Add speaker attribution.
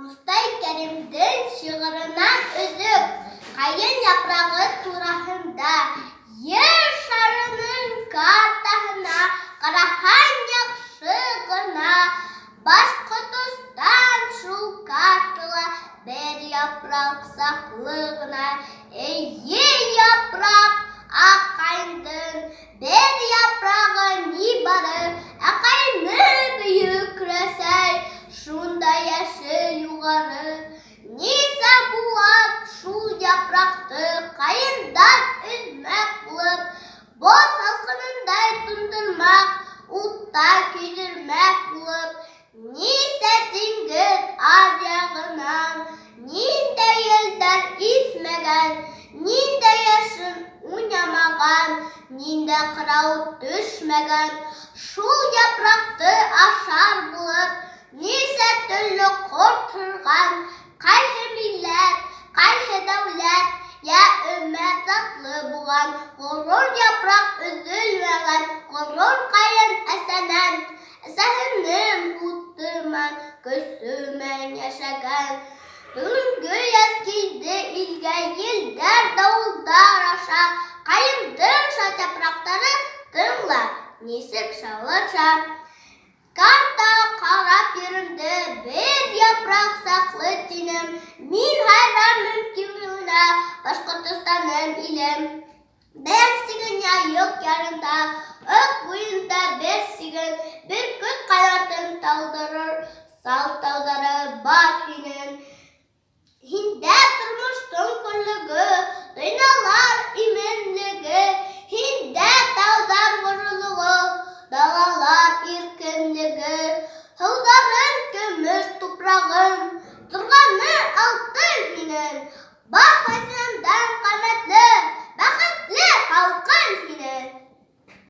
Speaker 1: Мұстай Кәрімдің шығырынан үзіп, қайын япрағы турасында, ер шарының картасына қарахан яқшы ғына, Башқұртстан шул картала бір япрақ сақлығына. Ейе япрақ ақайындың бір япрағы не бары, ақайыны бүйік рәсәй, шунда яшыл юғары. Ниса буап шул япрақты қайындан үзмәк болып, боз халқынындай тұндырмақ, утта күйдірмәк болып. Ниса теңгіт аряғынан, нинде елдер исмәгән, нинде яшын уйнамаған, нинде қырау төшмәгән. Шул япрақты ашар болып, Ниса түрлі қортырған, қайсы милләт, қайсы дәулет, я үммәт затлы буған. Ғорур япрақ үзілмәгән, ғорур қайын әсәнән, әсәһеннең һутыман, көсөмән яшәгән. Бүгінгі яз килде илгә, елдәр дауылдар аша, қайындың шат япрақтары тыңла, нисек шалырша. Карта қарап йөрімді, бір япрақ сақлы тинем, мин хайран мөмкинлегенә Башқұртстаным илем. Бер сиген яйык ярында, ök буйында бер сиген, бір күт қанатын талдырыр, сал таудары бар һинең. Һиндә тормыштың көрлеге, дөньялар именлеге, һиндә таудар ғорурлыгы, далалар иркенлеге, һыуларын көмеш тупрагын, торганы алтын һинең, баһасы